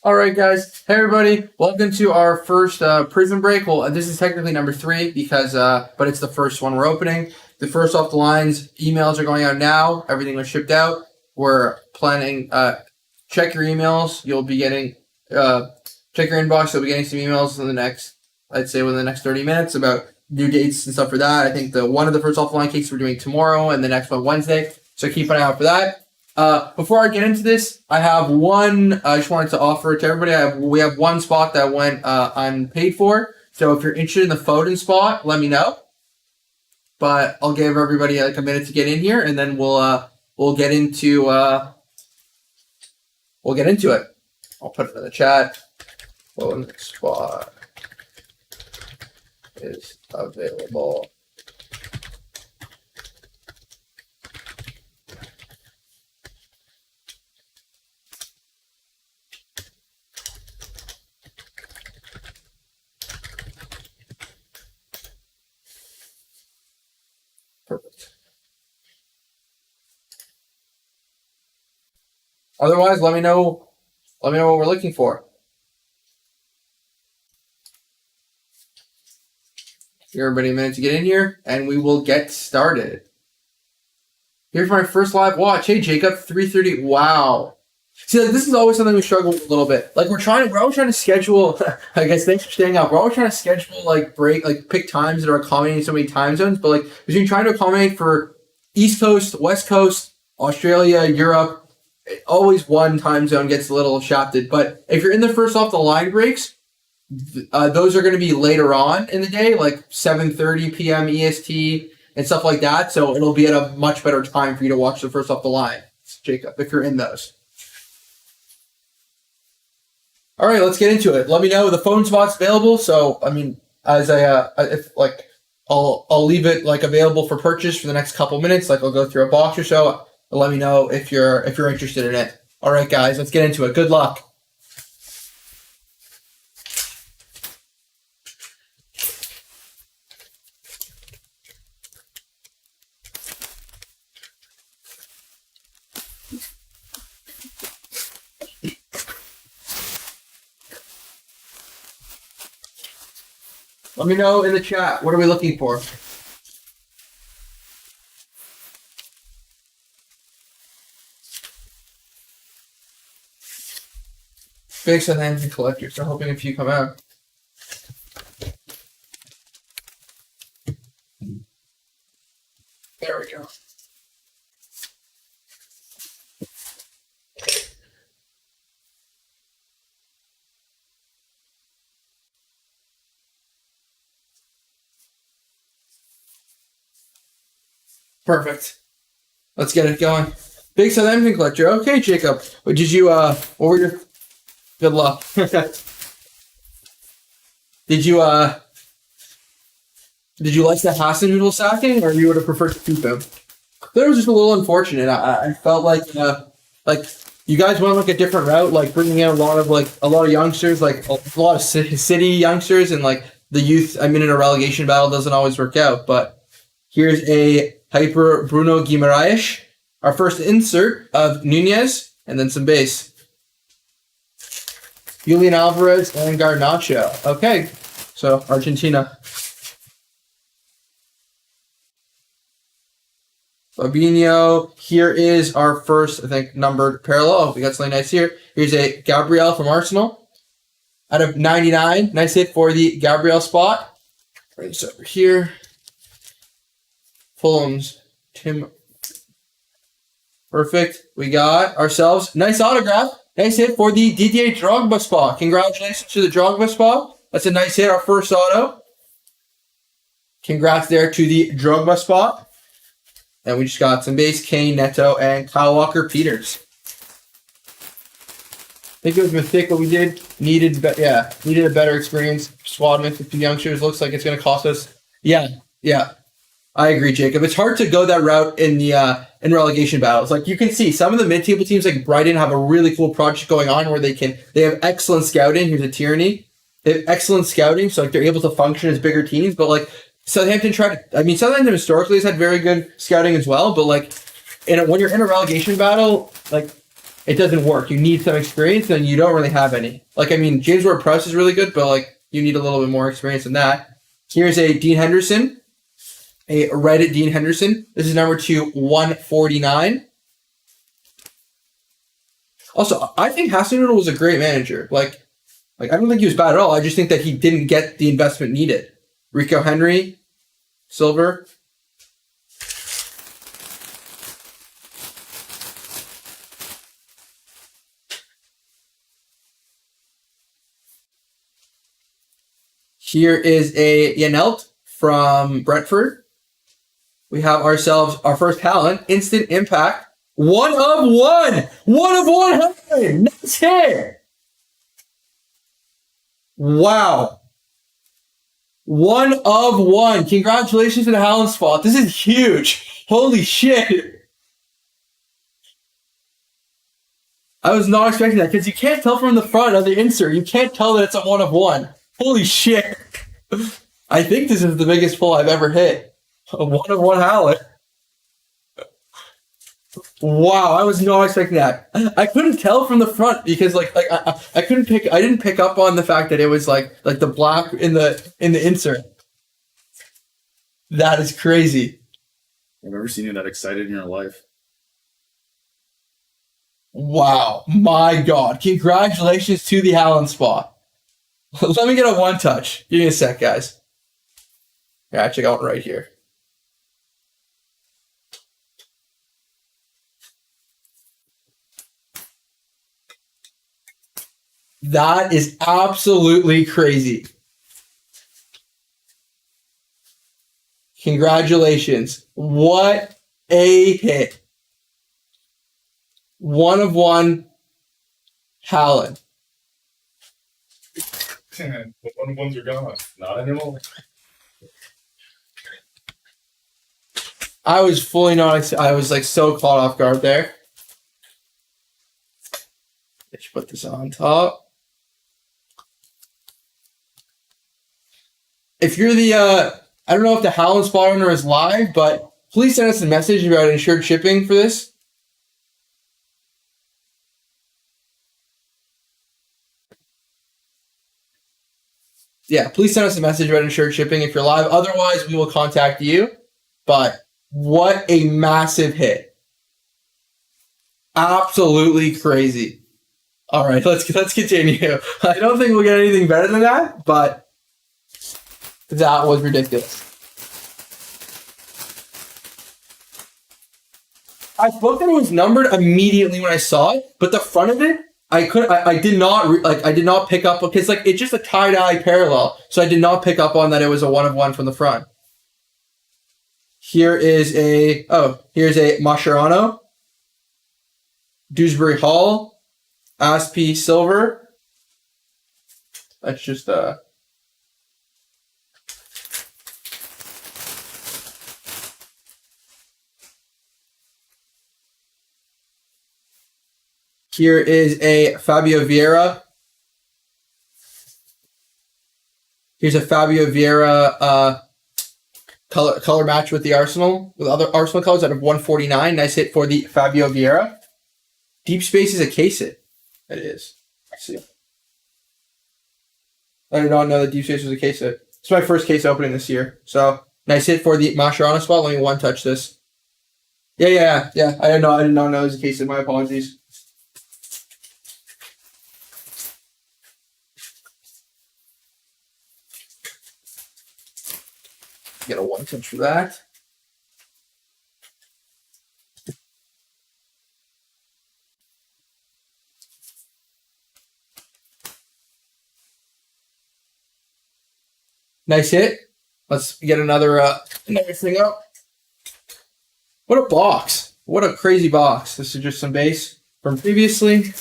All right, guys. Hey, everybody. Welcome to our first Prizm break. Well, this is technically number 3 because, but it's the first one we're opening. The first off the lines emails are going out now. Everything was shipped out. We're planning. Check your emails. You'll be getting. Check your inbox. You'll be getting some emails in the next. I'd say within the next 30 minutes about new dates and stuff for that. I think one of the first off the line cakes we're doing tomorrow, and the next one Wednesday. So keep an eye out for that. Before I get into this, I have one. I just wanted to offer it to everybody. We have one spot that went unpaid for. So if you're interested in the Foden spot, let me know. But I'll give everybody like a minute to get in here, and then we'll get into it. I'll put it in the chat. Foden spot is available. Perfect. Otherwise, let me know what we're looking for. Give everybody a minute to get in here, and we will get started. Here's my first live watch. Hey, Jacob, 3:30. Wow. See, like, this is always something we struggle with a little bit. Like, we're always trying to schedule. I guess thanks for staying up. We're always trying to schedule, pick times that are accommodating so many time zones. But like, between trying to accommodate for East Coast, West Coast, Australia, Europe, always one time zone gets a little shafted. But if you're in the first off the line breaks, those are going to be later on in the day, like 7:30 p.m. EST and stuff like that. So it'll be at a much better time for you to watch the first off the line, Jacob, if you're in those. All right, let's get into it. Let me know the phone spot's available. So I mean, as I'll leave it like available for purchase for the next couple minutes. Like I'll go through a box or so. Let me know if you're interested in it. All right, guys, let's get into it. Good luck. Let me know in the chat. What are we looking for? Big Southampton collectors. I'm hoping a few come out. There we go. Perfect. Let's get it going. Big Southampton collector. Okay, Jacob. Did you what were your good luck? Did you like the Hasenhüttl sacking, or you would have preferred to keep him? That was just a little unfortunate. I felt like you guys went like a different route, like bringing in a lot of youngsters, like a lot of city youngsters, and like the youth. I mean, in a relegation battle doesn't always work out, but here's a Hyper Bruno Guimaraes, our first insert of Nunez, and then some base. Julian Alvarez and Garnacho. Okay, so Argentina. Fabinho. Here is our first, I think, numbered parallel. Oh, we got something nice here. Here's a Gabriel from Arsenal. Out of 99. Nice hit for the Gabriel spot. Bring this over here. Fulham's Tim. Perfect. We got ourselves nice autograph. Nice hit for the Didier Drogba spot. Congratulations to the Drogba spot. That's a nice hit. Our first auto. Congrats there to the Drogba spot. And we just got some base, Kane, Neto, and Kyle Walker-Peters. I think it was Mythical we did. Needed a better experience. Squad mix with the youngsters. Looks like it's going to cost us. Yeah. I agree, Jacob. It's hard to go that route in the in relegation battles. Like you can see, some of the mid-table teams like Brighton have a really cool project going on where they have excellent scouting. Here's a Tierney. They have excellent scouting, so like they're able to function as bigger teams. But like Southampton Southampton historically has had very good scouting as well. But like when you're in a relegation battle, like it doesn't work. You need some experience, and you don't really have any. Like, I mean, James Ward-Prowse is really good, but like you need a little bit more experience than that. Here's a Dean Henderson, a Reddit Dean Henderson. This is number 2/149. Also, I think Hasenhüttl was a great manager. Like I don't think he was bad at all. I just think that he didn't get the investment needed. Rico Henry, silver. Here is a Janelt from Brentford. We have ourselves our first talent, instant impact. 1 of 1! 1 of 100! Nice hit! Wow. 1 of 1. Congratulations to the Haaland spot. This is huge. Holy shit. I was not expecting that because you can't tell from the front of the insert. You can't tell that it's a 1 of 1. Holy shit. I think this is the biggest pull I've ever hit. A 1 of 1 Haaland. Wow, I was not expecting that. I couldn't tell from the front because I didn't pick up on the fact that it was like the black in the insert. That is crazy. I've never seen you that excited in your life. Wow, my God. Congratulations to the Haaland spot. Let me get a one touch. Give me a sec, guys. Yeah, check out right here. That is absolutely crazy. Congratulations. What a hit. 1 of 1 Haaland. The 1 of 1s are gone. Not anymore. I was fully not. I was like so caught off guard there. Let's put this on top. If you're the, I don't know if the Haaland spot owner is live, but please send us a message about insured shipping for this. Yeah, please send us a message about insured shipping if you're live. Otherwise, we will contact you. But what a massive hit. Absolutely crazy. All right, let's continue. I don't think we'll get anything better than that, but that was ridiculous. I thought that it was numbered immediately when I saw it, but the front of it, I did not pick up because like it's just a tie-dye parallel, so I did not pick up on that it was a 1 of 1 from the front. Here's a Mascherano, Dewsbury Hall, Asp silver. That's just Here is a Fabio Vieira. Here's a Fabio Vieira color match with the Arsenal, with other Arsenal colors out of 149. Nice hit for the Fabio Vieira. Deep Space is a case hit. It is. I see. I did not know that Deep Space was a case hit. It's my first case opening this year. So nice hit for the Mascherano spot. Let me one touch this. Yeah. I did not know it was a case hit. My apologies. Get a one touch for that. Nice hit. Let's get another thing up. What a box. What a crazy box. This is just some base from previously.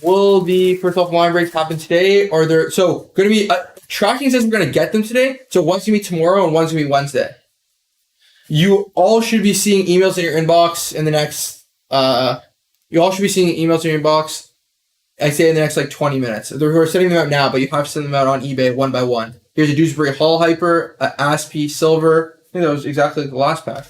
Will the first off line breaks happen today? Or there going to be tracking says we're going to get them today. So one's going to be tomorrow and one's going to be Wednesday. You all should be seeing emails in your inbox in the next you all should be seeing emails in your inbox, I say in the next like 20 minutes. We're sending them out now, but you have to send them out on eBay one by one. Here's a Dewsbury Hall Hyper, Asp silver. I think that was exactly like the last pack.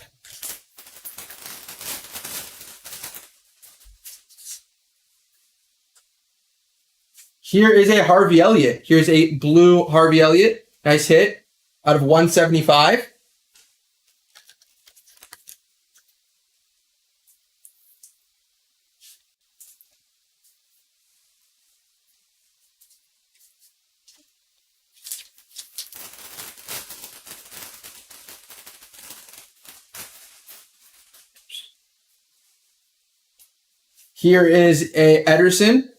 Here is a Harvey Elliott. Here's a blue Harvey Elliott. Nice hit out of 175. Here is a Ederson.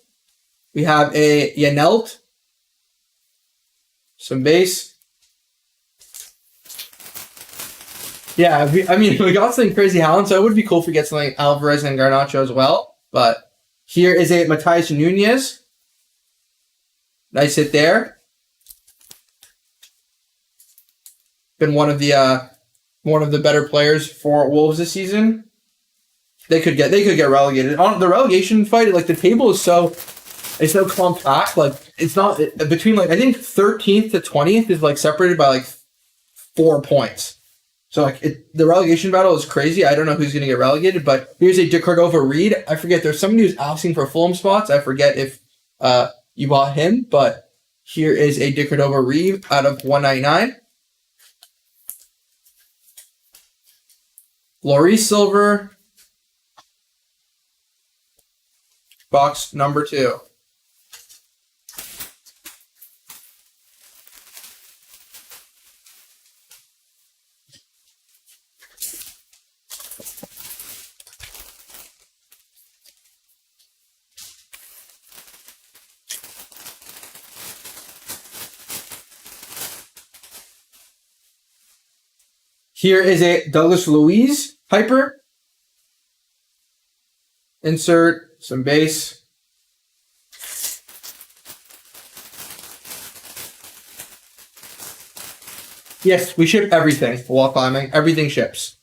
We have a Yanelt. Some base. Yeah, we got something crazy Haaland, so it would be cool if we get something Alvarez and Garnacho as well. But here is a Matías Núñez. Nice hit there. Been one of the better players for Wolves this season. They could get relegated. On the relegation fight, like the table is so compact. Like it's not between like I think 13th to 20th is like separated by like 4 points. So like the relegation battle is crazy. I don't know who's going to get relegated, but here's a De Cordova-Reid. I forget. There's somebody who's asking for Fulham spots. I forget if you bought him, but here is a De Cordova-Reid out of 199. Laurie Silver. Box number 2. Here is a Douglas Luiz Hyper. Insert some base. Yes, we ship everything while climbing. Everything ships.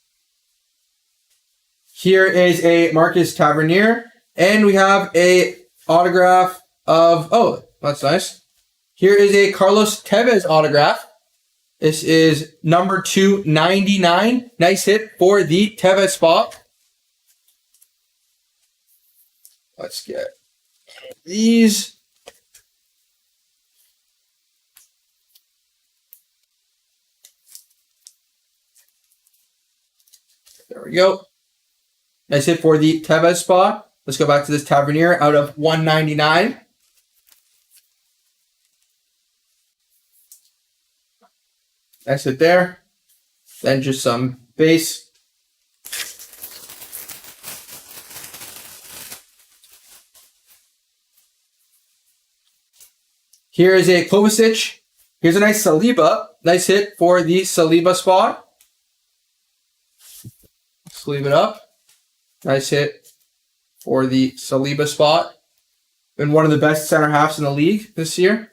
Here is a Marcus Tavernier. And we have a autograph of... Oh, that's nice. Here is a Carlos Tevez autograph. This is number 299. Nice hit for the Tevez spot. Let's get these. There we go. Nice hit for the Tevez spot. Let's go back to this Tavernier out of 199. Nice hit there. Then just some base. Here is a Kovacic. Here's a nice Saliba. Nice hit for the Saliba spot. Sleeve it up. Nice hit for the Saliba spot. Been one of the best center halves in the league this year.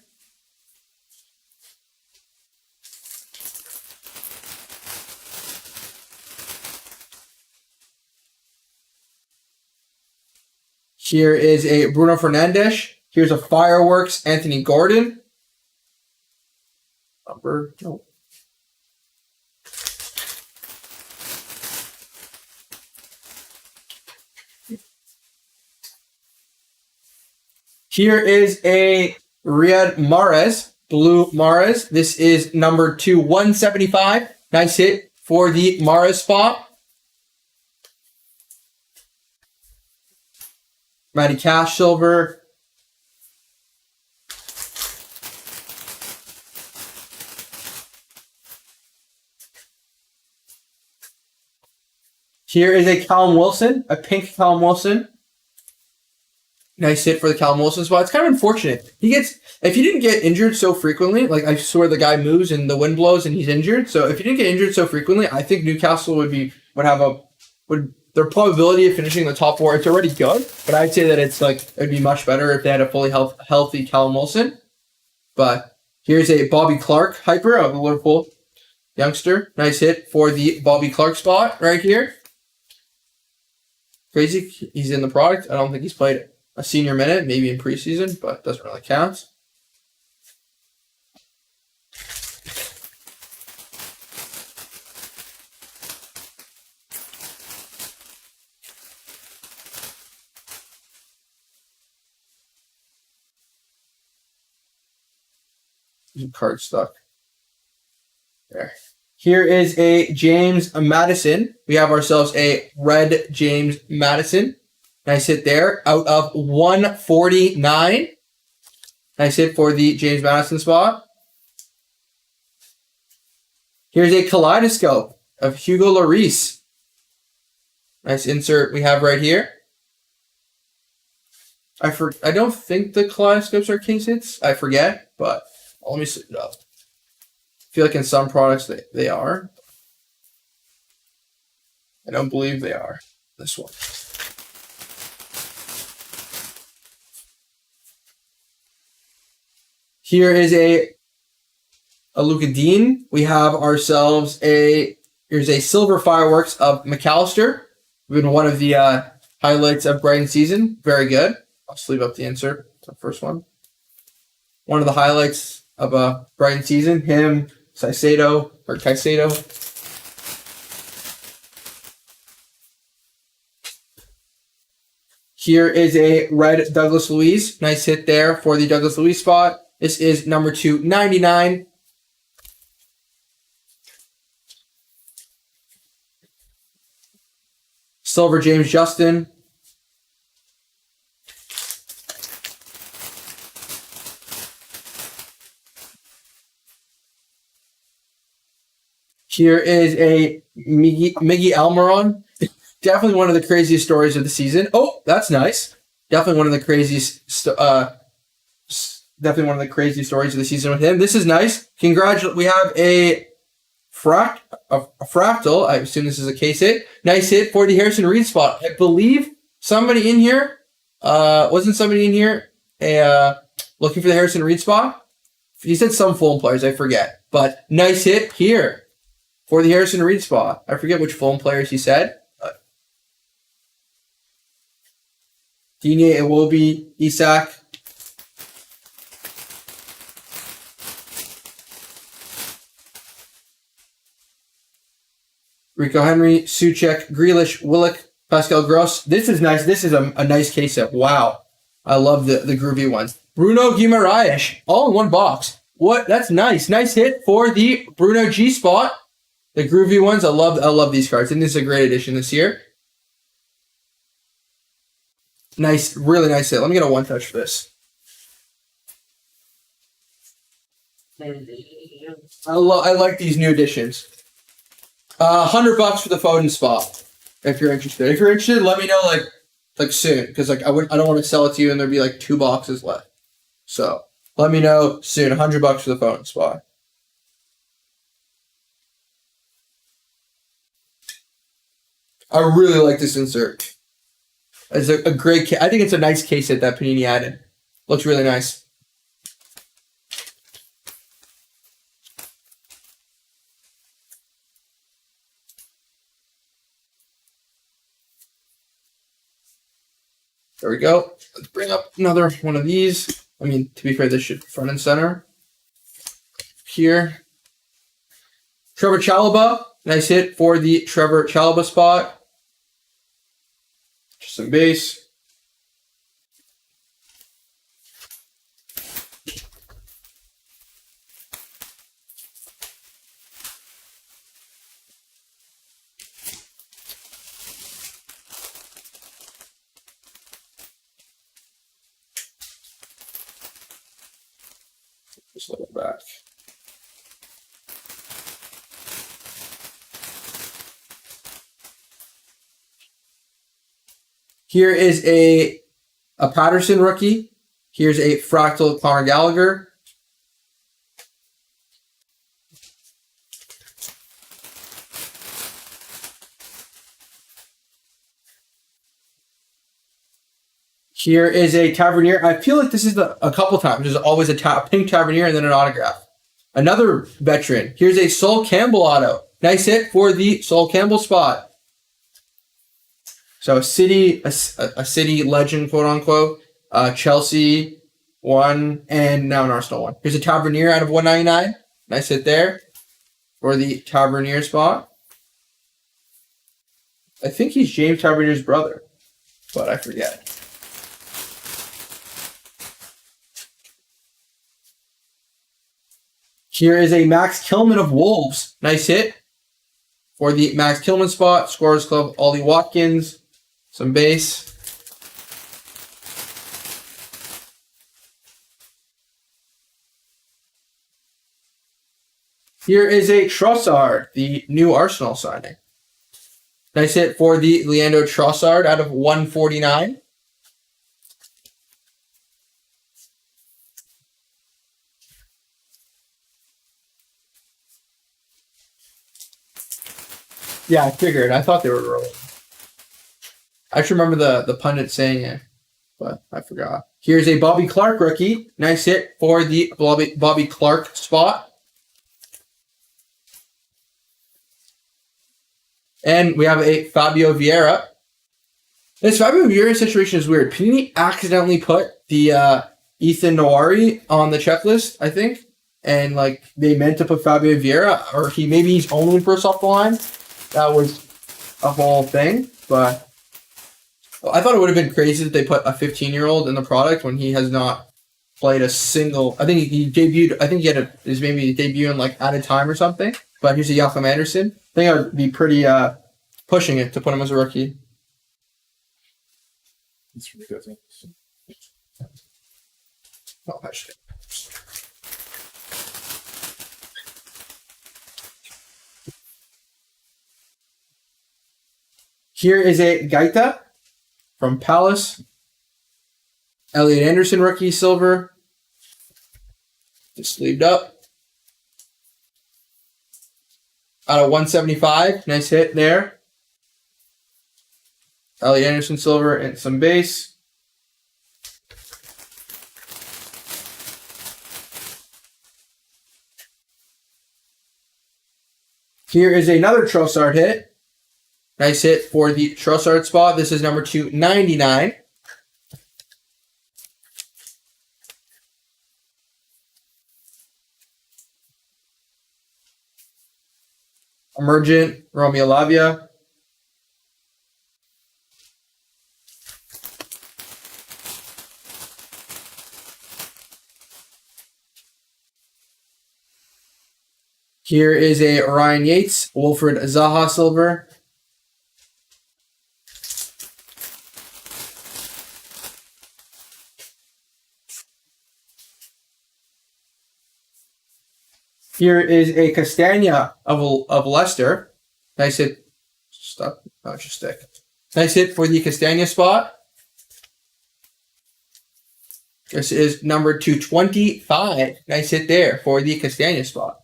Here is a Bruno Fernandes. Here's a Fireworks Anthony Gordon. No. Here is a Riyad Mahrez, blue Mahrez. This is number 175. Nice hit for the Mahrez spot. Matty Cash silver. Here is a Callum Wilson, a pink Callum Wilson. Nice hit for the Callum Wilson spot. It's kind of unfortunate. If he didn't get injured so frequently, like I swear the guy moves and the wind blows and he's injured. So if he didn't get injured so frequently, I think Newcastle would their probability of finishing the top 4, it's already good, but I'd say that it'd be much better if they had a fully healthy Callum Wilson. But here's a Bobby Clark hyper of the Liverpool youngster. Nice hit for the Bobby Clark spot right here. Crazy, he's in the product. I don't think he's played a senior minute, maybe in preseason, but doesn't really count. card stuck. There. Here is a James Madison. We have ourselves a red James Madison. Nice hit there. Out of 149. Nice hit for the James Madison spot. Here's a kaleidoscope of Hugo Lloris. Nice insert we have right here. I don't think the kaleidoscopes are case hits. I forget, but let me set it up. I feel like in some products they are. I don't believe they are. This one. Here is a Luka Dean. We have ourselves here's a silver fireworks of McAllister. Been one of the highlights of Brighton season. Very good. I'll sleeve up the insert. It's the first one. One of the highlights of Brighton season. Him, Caicedo. Here is a red Douglas Luiz. Nice hit there for the Douglas Luiz spot. This is number 299. Silver James Justin. Here is a Miggy Almiron. Definitely one of the craziest stories of the season. Oh, that's nice. Definitely one of the craziest stories of the season with him. This is nice. Congratulations. We have a fractal. I assume this is a case hit. Nice hit for the Harrison Reed spot. I believe somebody in here, wasn't somebody in here looking for the Harrison Reed spot? He said some Fulham players, I forget. But nice hit here for the Harrison Reed spot. I forget which Fulham players he said. Digne, Iwobi, Isak. Rico Henry, Suchek, Grealish, Willock, Pascal Gross. This is nice. This is a nice case set. Wow. I love the groovy ones. Bruno Guimaraes, all in one box. What? That's nice. Nice hit for the Bruno G spot. The groovy ones. I love these cards. And this is a great addition this year. Nice, really nice hit. Let me get a one touch for this. I like these new additions. $100 for the Foden spot. If you're interested, let me know like soon, because I don't want to sell it to you and there'd be like 2 boxes left. So let me know soon. $100 for the Foden spot. I really like this insert. It's a great case. I think it's a nice case set that Panini added. Looks really nice. There we go. Let's bring up another one of these. I mean, to be fair, this should be front and center. Here. Trevor Chalobah. Nice hit for the Trevor Chalobah spot. Just some base. Just a little back. Here is a Patterson rookie. Here's a fractal Conor Gallagher. Here is a Tavernier. I feel like this is a couple times. There's always a pink Tavernier and then an autograph. Another veteran. Here's a Sol Campbell auto. Nice hit for the Sol Campbell spot. So a city legend, quote unquote. Chelsea one, and now an Arsenal one. Here's a Tavernier out of 199. Nice hit there for the Tavernier spot. I think he's James Tavernier's brother, but I forget. Here is a Max Kilman of Wolves. Nice hit. For the Max Kilman spot, Scorers Club, Ollie Watkins. Some base. Here is a Trossard, the new Arsenal signing. Nice hit for the Leandro Trossard out of 149. Yeah, I figured. I thought they were rolling. I actually remember the pundit saying it, but I forgot. Here's a Bobby Clark rookie. Nice hit for the Bobby Clark spot. And we have a Fabio Vieira. This Fabio Vieira situation is weird. Panini accidentally put the Ethan Nowari on the checklist, I think. And like they meant to put Fabio Vieira, or he's only first off the line. That was a whole thing. But I thought it would have been crazy that they put a 15-year-old in the product when he has not played a single. I think he debuted. I think he had maybe debuting like at a time or something. But here's a Joachim Andersen. I think I would be pretty pushing it to put him as a rookie. It's ridiculous. Oh, actually. Here is a Gaita from Palace. Elliot Anderson rookie silver. Just sleeved up. Out of 175. Nice hit there. Elliot Anderson silver and some base. Here is another Trossard hit. Nice hit for the Trossard spot. This is number 299. Emergent, Romeo Lavia. Here is a Ryan Yates, Wilfred Zaha silver. Here is a Castagna of Leicester. Nice hit. Stop. Oh, just stick. Nice hit for the Castagna spot. This is number 225. Nice hit there for the Castagna spot.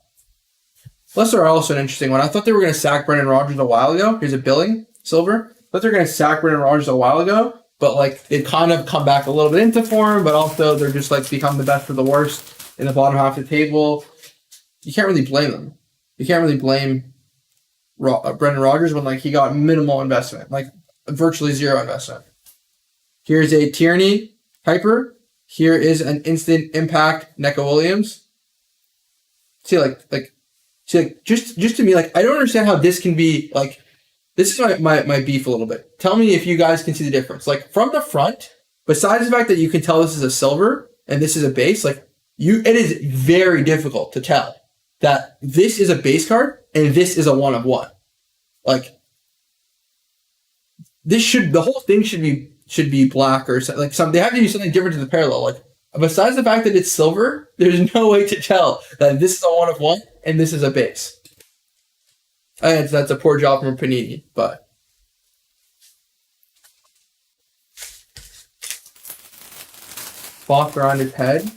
Leicester are also an interesting one. I thought they were going to sack Brendan Rodgers a while ago. Here's a Billing silver. I thought they were going to sack Brendan Rodgers a while ago, but like they've kind of come back a little bit into form, but also they're just like become the best for the worst in the bottom half of the table. You can't really blame them. You can't really blame Brendan Rodgers when like he got minimal investment, like virtually zero investment. Here's a Tierney Hyper. Here is an instant impact Neco Williams. See, just to me, like I don't understand how this can be like. This is my beef a little bit. Tell me if you guys can see the difference. Like from the front, besides the fact that you can tell this is a silver and this is a base, like it is very difficult to tell that this is a base card and this is a 1/1. Like the whole thing should be black or something. Like they have to do something different to the parallel. Like besides the fact that it's silver, there's no way to tell that this is a 1/1 and this is a base. And that's a poor job from Panini, but Faulkner on his head.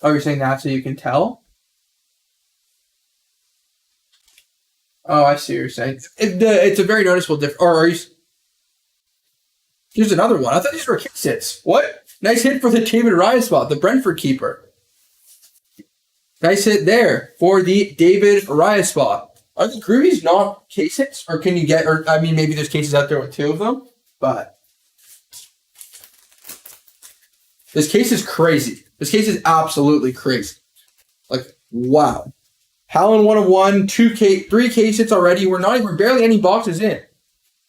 Oh, you're saying that so you can tell? Oh, I see what you're saying. It's a very noticeable difference. Or are you? Here's another one. I thought these were case hits. What? Nice hit for the David Raya spot, the Brentford keeper. Nice hit there for the David Raya spot. Are the Groovies not case hits? Or can you get, or I mean, maybe there's cases out there with two of them, but this case is crazy. This case is absolutely crazy. Like, wow. Howland 1/1, 3 case hits already. We're barely any boxes in.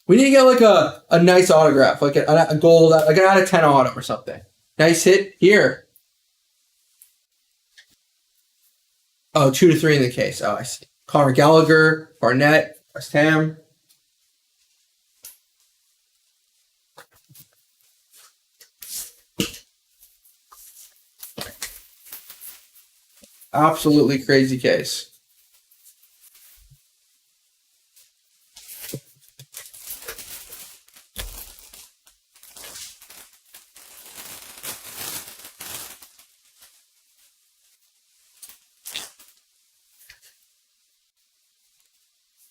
We need to get like a nice autograph, like a gold, like an out of 10 auto or something. Nice hit here. Oh, 2 to 3 in the case. Oh, I see. Conor Gallagher, Barnett, West Ham. Absolutely crazy case.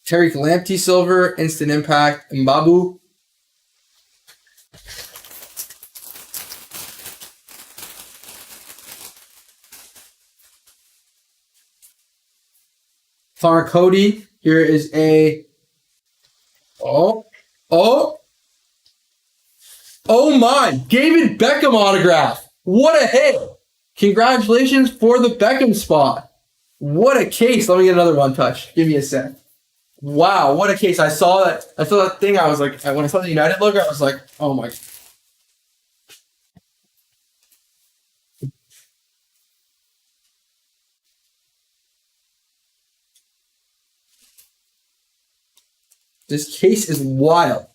Tariq Lamptey silver, instant impact, Mbabu. Connor Cody. Here is a oh my, David Beckham autograph. What a hit. Congratulations for the Beckham spot. What a case. Let me get another one touch. Give me a sec. Wow, what a case. I saw that thing. I was like, when I saw the United logo, I was like, oh my. This case is wild.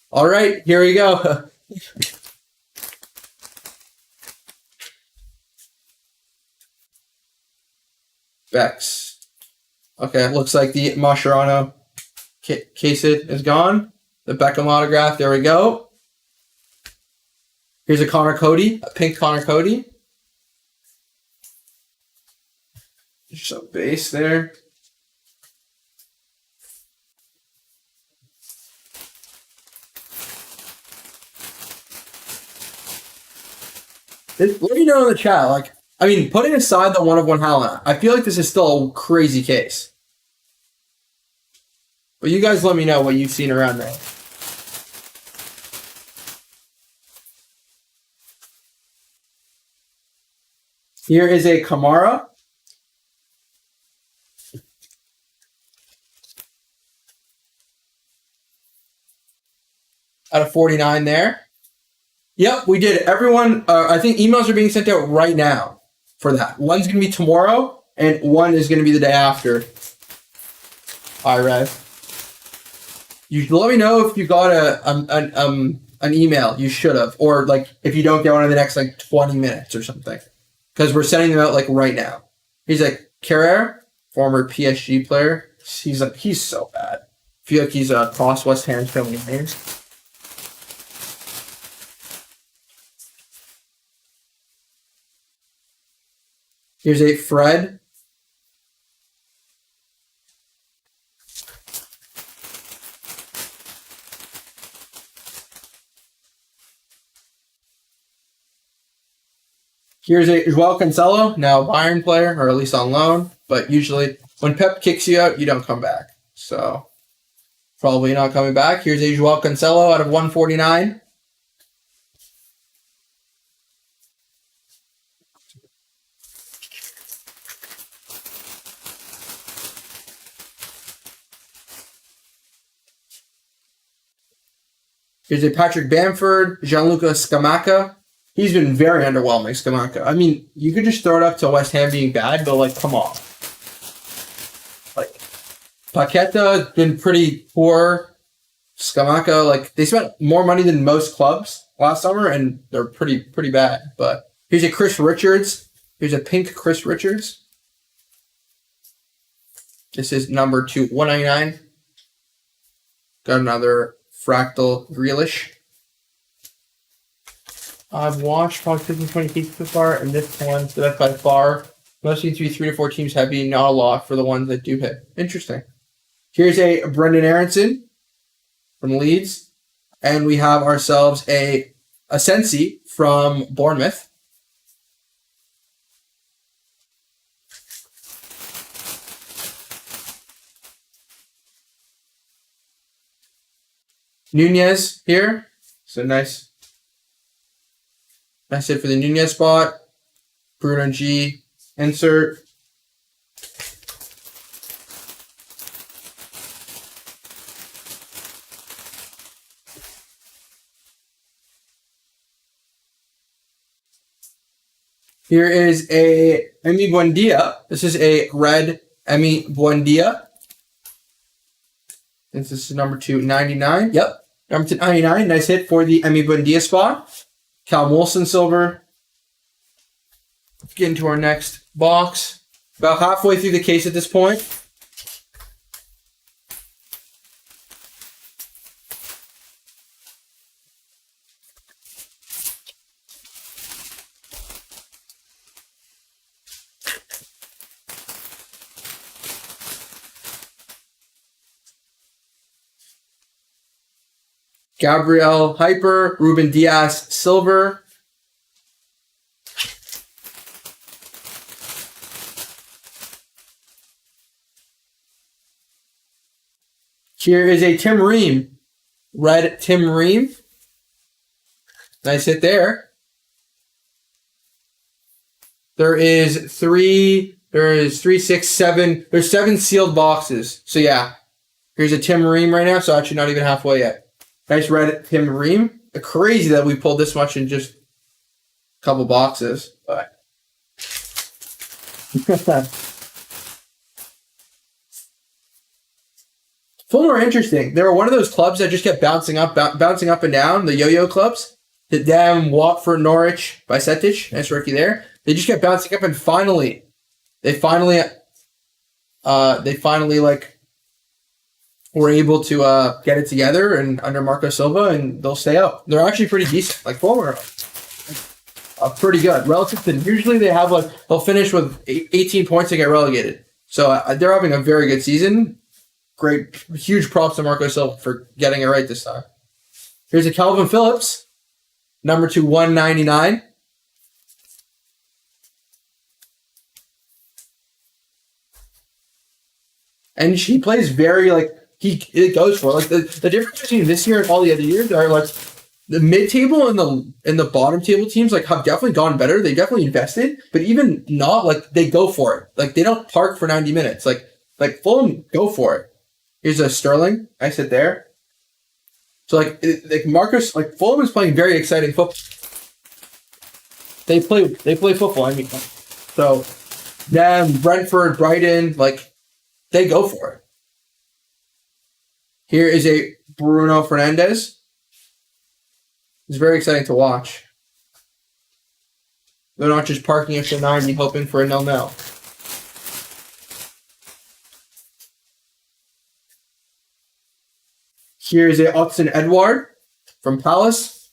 All right, here we go. Bex. Okay, looks like the Mascherano case is gone. The Beckham autograph, there we go. Here's a Connor Cody, a pink Connor Cody. Just a base there. Let me know in the chat. Like, I mean, putting aside the 1/1 Haaland, I feel like this is still a crazy case. But you guys let me know what you've seen around there. Here is a Kamara. Out of 49 there. Yep, we did. Everyone, I think emails are being sent out right now for that. One's going to be tomorrow, and one is going to be the day after. All right, Rev. You let me know if you got an email. You should have, or like if you don't get one in the next like 20 minutes or something, because we're sending them out like right now. He's like Carrere, former PSG player. He's so bad. I feel like he's cross West Ham's family names. Here's a Fred. Here's a Joao Cancelo, now a Bayern player, or at least on loan. But usually, when Pep kicks you out, you don't come back. So, probably not coming back. Here's a Joao Cancelo out of 149. Here's a Patrick Bamford, Gianluca Scamacca. He's been very underwhelming, Scamacca. I mean, you could just throw it up to West Ham being bad, but like, come on. Like, Paqueta has been pretty poor. Scamacca, like, they spent more money than most clubs last summer, and they're pretty bad. But here's a Chris Richards. Here's a pink Chris Richards. This is number 199. Got another Fractal Grealish. I've watched probably 15-20 cases so far, and this one's the best by far. Most seems to be 3 to 4 teams heavy, not a lot for the ones that do hit. Interesting. Here's a Brendan Aronson from Leeds, and we have ourselves a Sensi from Bournemouth. Nunez here, so nice hit for the Nunez spot. Bruno G, insert. Here is a Emi Buendia. This is a red Emi Buendia. This is number 299. Yep. Number 299. Nice hit for the Emi Buendia spot. Cal Molson silver. Let's get into our next box. About halfway through the case at this point. Gabriel Hyper, Ruben Diaz silver. Here is a Tim Ream, red Tim Ream. Nice hit there. There's 7 sealed boxes. So yeah, here's a Tim Ream right now, so actually not even halfway yet. Nice red Tim Ream. Crazy that we pulled this much in just a couple boxes. But Fulham are interesting. They were one of those clubs that just kept bouncing up and down. The yo-yo clubs. The damn Watford, Norwich by Setic. Nice rookie there. They just kept bouncing up, and they finally were able to get it together and under Marco Silva, and they'll stay up. They're actually pretty decent. Like Fulham are pretty good relative to usually they'll finish with 18 points and get relegated. So they're having a very good season. Great, huge props to Marco Silva for getting it right this time. Here's a Calvin Phillips, number 199. And he plays very it goes for it. The difference between this year and all the other years are the mid-table and the bottom table teams have definitely gone better. They definitely invested, but even not they go for it. They don't park for 90 minutes. Fulham go for it. Here's a Sterling. I sit there. So Marcus Fulham is playing very exciting football. They play football. I mean, so them Brentford, Brighton, they go for it. Here is a Bruno Fernandes. It's very exciting to watch. They're not just parking after 90 hoping for a 0-0. Here is a Odsonne Edouard from Palace.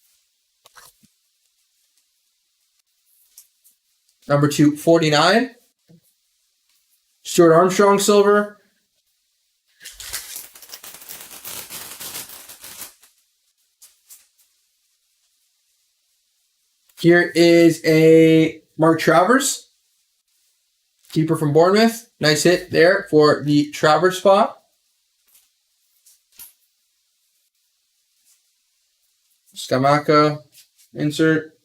Number 249. Stuart Armstrong silver. Here is a Mark Travers, keeper from Bournemouth. Nice hit there for the Travers spot. Scamacca insert.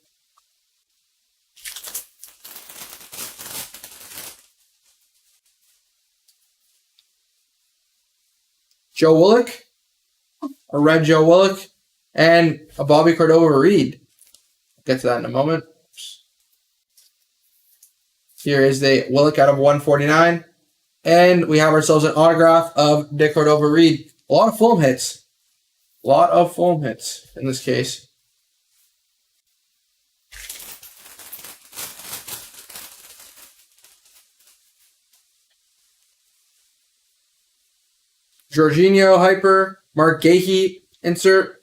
Joe Willock, a red Joe Willock, and a Bobby Cordova-Reid. Get to that in a moment. Here is the Willock out of 149. And we have ourselves an autograph of De Cordova-Reid. A lot of Fulham hits. A lot of Fulham hits in this case. Jorginho hyper. Mark Gahey insert.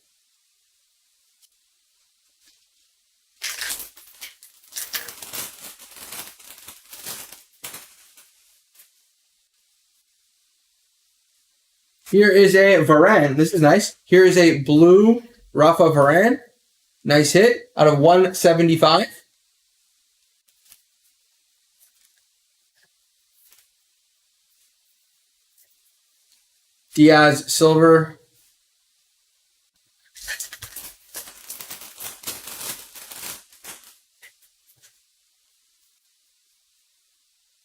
Here is a Varane. This is nice. Here is a blue Rafa Varane. Nice hit out of 175. Diaz silver.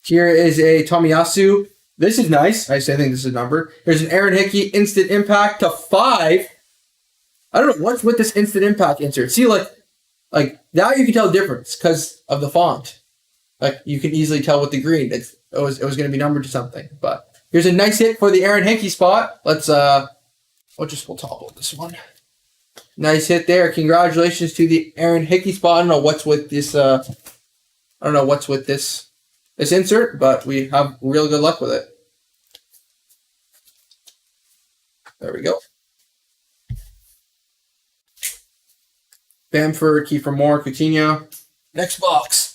Here is a Tomiyasu. This is nice. I think this is a number. Here's an Aaron Hickey instant impact to 5. I don't know what's with this instant impact insert. See, now you can tell the difference because of the font. Like you can easily tell with the green, it was going to be numbered to something. But here's a nice hit for the Aaron Hickey spot. We'll topple this one. Nice hit there. Congratulations to the Aaron Hickey spot. I don't know what's with this. This insert, but we have real good luck with it. There we go. Bamford, Kiefer Moore, Coutinho. Next box.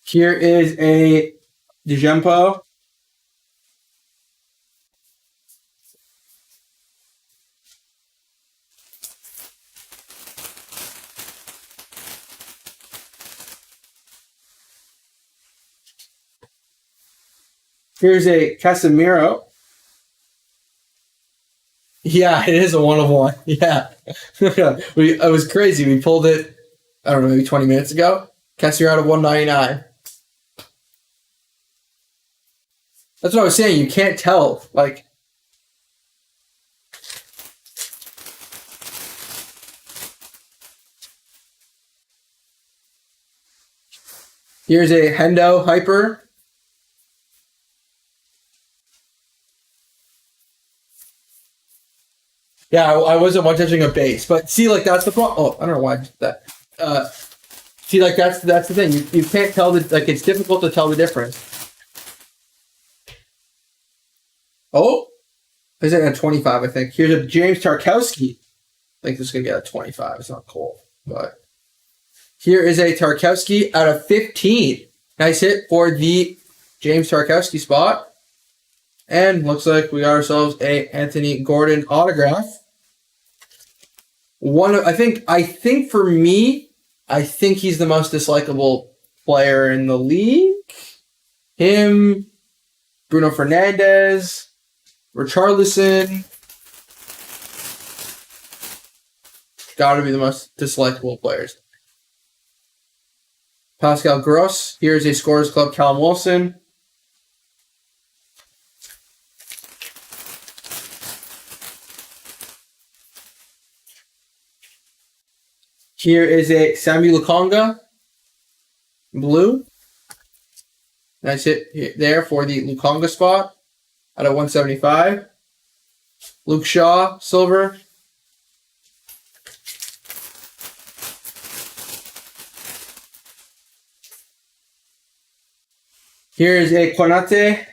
Here is a DeJempo. Here's a Casemiro. Yeah, it is a 1 of 1. Yeah. It was crazy. We pulled it, I don't know, maybe 20 minutes ago. Casemiro out of 199. That's what I was saying. You can't tell. Like, here's a Hendo Hyper. Yeah, I wasn't one touching a base, but see, like that's the problem. Oh, I don't know why I did that. See, like that's the thing. You can't tell it's difficult to tell the difference. Oh, is it at 25? I think here's a James Tarkowski. I think this is gonna get a 25. It's not cool, but here is a Tarkowski out of 15. Nice hit for the James Tarkowski spot. And looks like we got ourselves a Anthony Gordon autograph. I think for me, I think he's the most dislikable player in the league. Him, Bruno Fernandes, Richarlison. Gotta be the most dislikable players. Pascal Gross. Here's a Scorers Club Callum Wilson. Here is a Samuel Lukonga, blue. Nice hit there for the Lukonga spot out of 175. Luke Shaw, silver. Here is a Konate.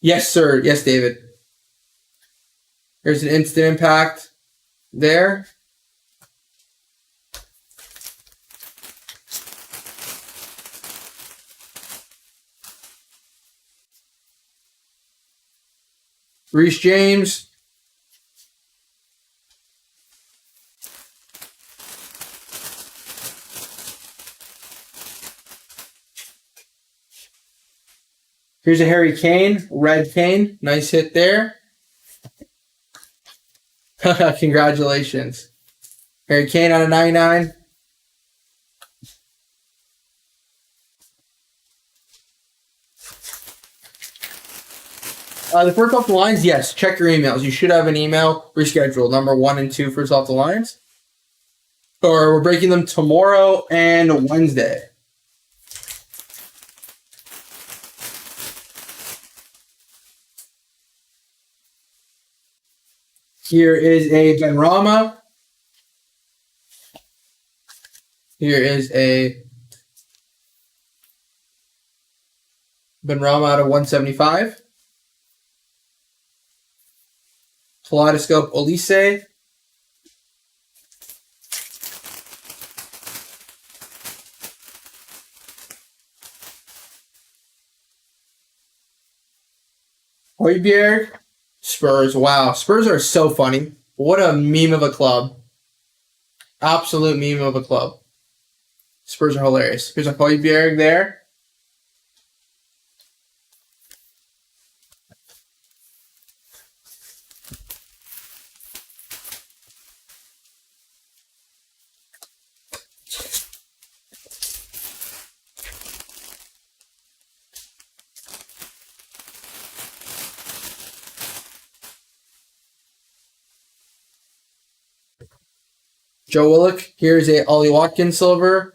Yes, sir. Yes, David. Here's an instant impact there. Reece James. Here's a Harry Kane, red Kane. Nice hit there. Congratulations. Harry Kane out of 99. The first off the lines, yes. Check your emails. You should have an email rescheduled. Number 1 and 2 first off the lines. Or we're breaking them tomorrow and Wednesday. Here is a Benrahma. Here is a Benrahma out of 175. Kaleidoscope Olise. Højbjerg. Spurs. Wow. Spurs are so funny. What a meme of a club. Absolute meme of a club. Spurs are hilarious. Here's a Højbjerg there. Joe Willock. Here's a Ollie Watkins silver.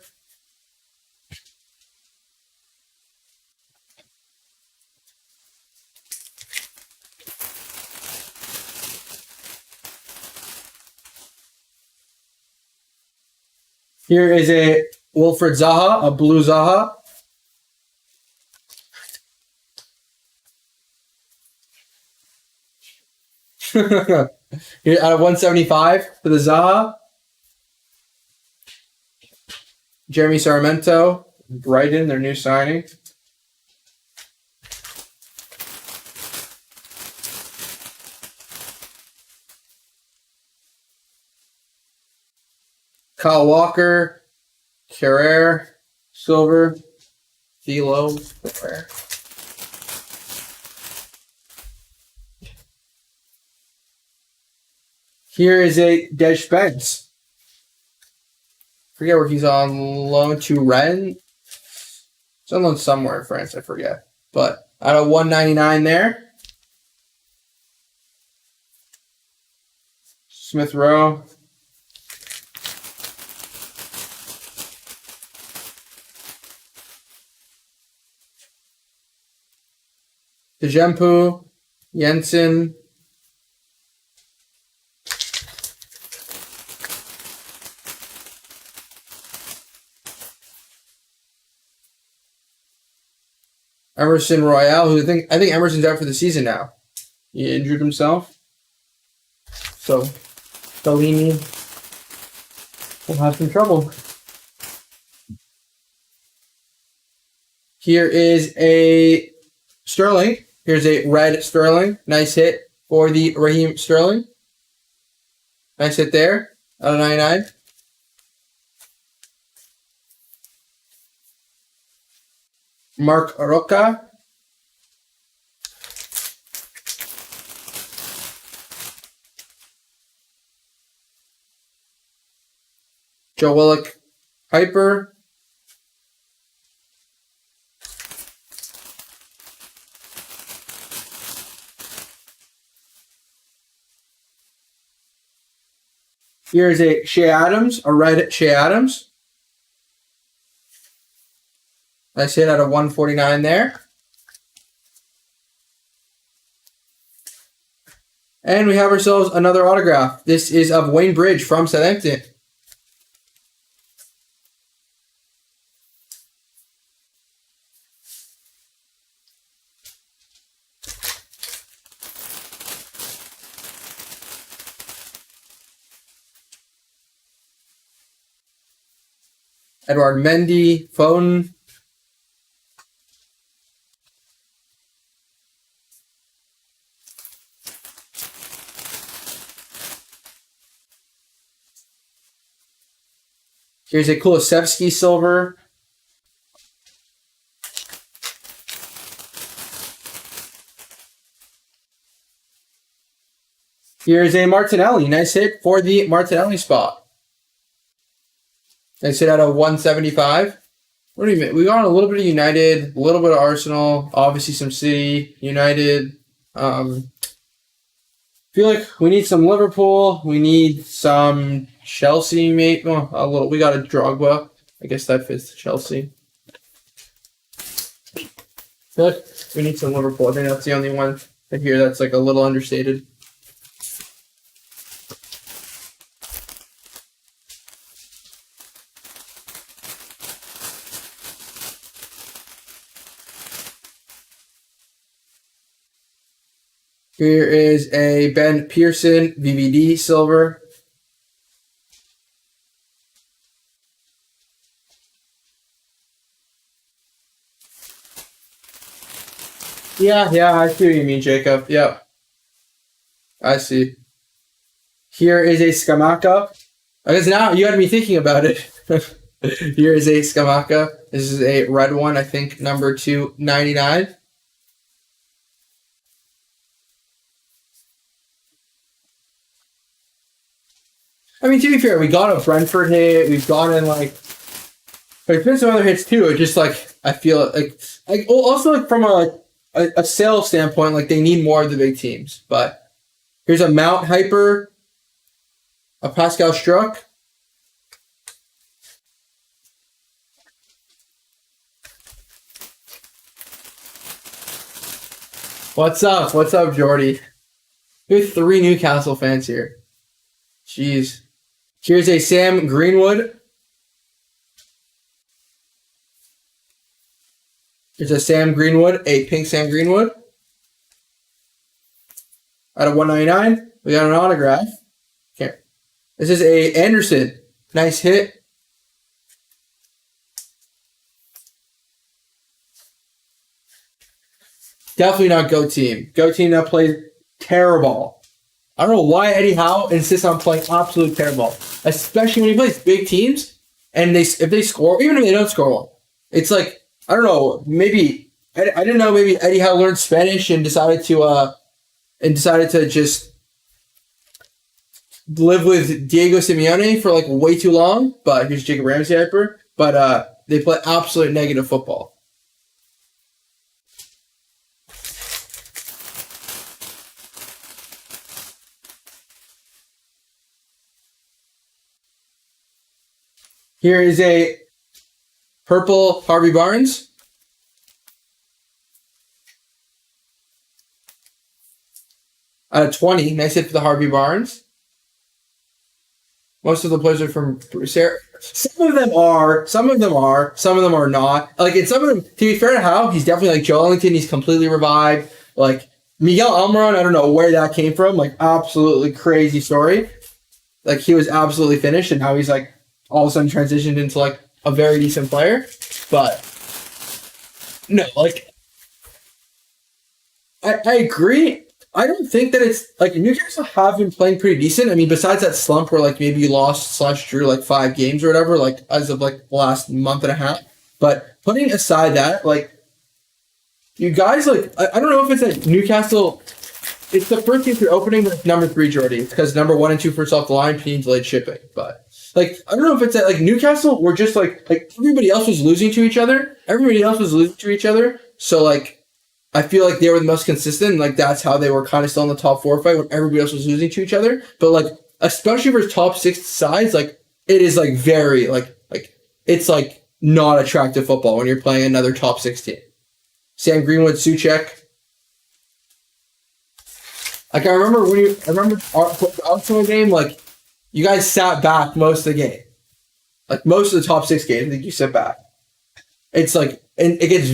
Here is a Wilfred Zaha, a blue Zaha. Here out of 175 for the Zaha. Jeremy Sarmiento, Brighton, their new signing. Kyle Walker, Carrere, silver, Philo, Carrere. Here is a Des Spence. Forget where he's on loan to Rennes. It's on loan somewhere in France, I forget. But out of 199 there. Smith Rowe. Dejempu, Jensen. Emerson Royale, who I think Emerson's out for the season now. He injured himself. So Bellini will have some trouble. Here is a Sterling. Here's a red Sterling. Nice hit for the Raheem Sterling. Nice hit there. Out of 99. Mark Roca. Joe Willock. Hyper. Here's a Shea Adams, a red Shea Adams. Nice hit out of 149 there. And we have ourselves another autograph. This is of Wayne Bridge from Southampton. Edouard Mendy, Foden. Here's a Kulusevski silver. Here's a Martinelli. Nice hit for the Martinelli spot. Nice hit out of 175. What do you mean? We got a little bit of United, a little bit of Arsenal, obviously some City, United. Feel like we need some Liverpool. We need some Chelsea, mate. Oh, a little. We got a Drogba. I guess that fits Chelsea. Feel like we need some Liverpool. I think that's the only one here that's like a little understated. Here is a Ben Pearson VVD silver. Yeah, I see what you mean, Jacob. Yep. I see. Here is a Scamacca. I guess now you had me thinking about it. Here is a Scamacca. This is a red one, I think, number 299. I mean, to be fair, we got a Brentford hit. We've gotten there's been some other hits too. It's just like I feel like also like from a sales standpoint, like they need more of the big teams. But here's a Mount Hyper, a Pascal Struck, What's up? What's up, Jordy? We have 3 Newcastle fans here. Jeez. Here's a Sam Greenwood. Here's a Sam Greenwood, a pink Sam Greenwood. Out of 199, we got an autograph. Here. This is a Anderson. Nice hit. Definitely not Go Team. Go Team that plays terrible. I don't know why Eddie Howe insists on playing absolute terrible, especially when he plays big teams. And if they score, even if they don't score one, it's like, I don't know. Maybe I didn't know. Maybe Eddie Howe learned Spanish and decided to just live with Diego Simeone for like way too long. But here's Jacob Ramsey hyper. But they play absolute negative football. Here is a purple Harvey Barnes. Out of 20. Nice hit for the Harvey Barnes. Most of the players are from Sarah. Some of them are, some of them are not. Like, in some of them, to be fair to Howe, he's definitely like Joe Ellington, he's completely revived. Like, Miguel Almiron, I don't know where that came from. Like, absolutely crazy story. Like, he was absolutely finished, and now he's like, all of a sudden transitioned into like a very decent player. But no, like I agree. I don't think that it's like Newcastle have been playing pretty decent. I mean, besides that slump where like maybe you lost / drew like 5 games or whatever, like as of like the last month and a half. But putting aside that, like you guys like I don't know if it's like Newcastle. It's the first game you're opening with number 3, Jordy. It's because number 1 and 2 first off the line, Panini delayed shipping. But like I don't know if it's that like Newcastle were just like everybody else was losing to each other. So like I feel like they were the most consistent. And, like that's how they were kind of still in the top 4 fight when everybody else was losing to each other. But like especially for top 6 sides, like it is like very like it's like not attractive football when you're playing another top 6 team. Sam Greenwood, Souček. Like I remember our game, like you guys sat back most of the game. Like most of the top 6 games, I think you sit back. It's like, and it gets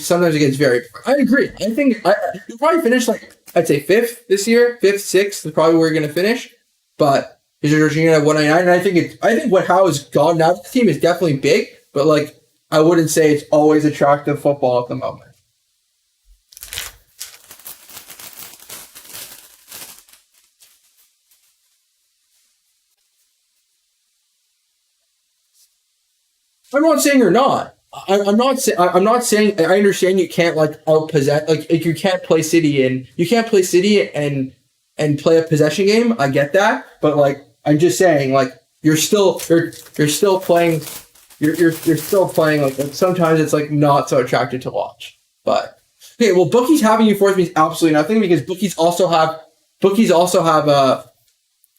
sometimes it gets very, I agree. I think you'll probably finish like, I'd say 5th this year, 5th, 6th is probably where you're going to finish. But you're going to have 199. And I think what Howe has gotten out of the team is definitely big, but like, I wouldn't say it's always attractive football at the moment. I'm not saying you're not. I'm not saying. I understand you can't like outpossess. Like you can't play City and play a possession game. I get that, but like I'm just saying, like you're still playing. You're still playing. Like sometimes it's like not so attractive to watch. But okay, well, bookies having you fourth means absolutely nothing because bookies also have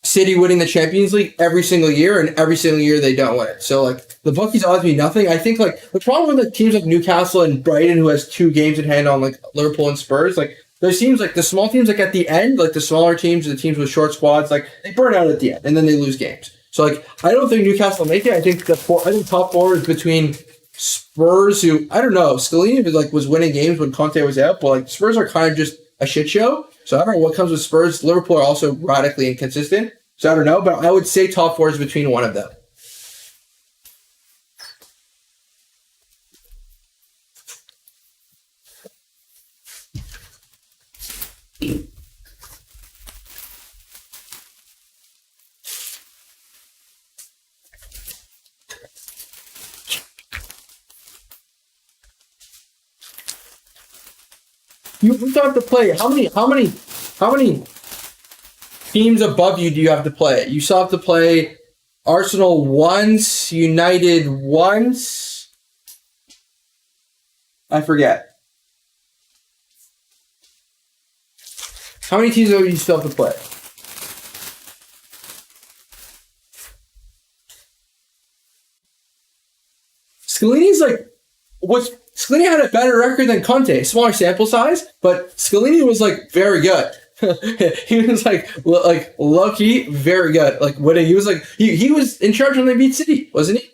City winning the Champions League every single year, and every single year they don't win it. So like the bookies odds mean nothing. I think like the problem with like teams like Newcastle and Brighton, who has 2 games in hand on like Liverpool and Spurs, like those teams, like the small teams, like at the end, like the smaller teams, the teams with short squads, like they burn out at the end and then they lose games. So like I don't think Newcastle will make it. I think top 4 is between Spurs, who I don't know, Scalini was winning games when Conte was out, but like Spurs are kind of just a shit show. So I don't know what comes with Spurs. Liverpool are also radically inconsistent. So I don't know, but I would say top 4 is between one of them. You still have to play. How many teams above you do you have to play? You still have to play Arsenal once, United once. I forget. How many teams do you still have to play? Scalini's like, Scalini had a better record than Conte. Smaller sample size, but Scalini was like very good. He was like low key very good. Like winning, he was like he was in charge when they beat City, wasn't he?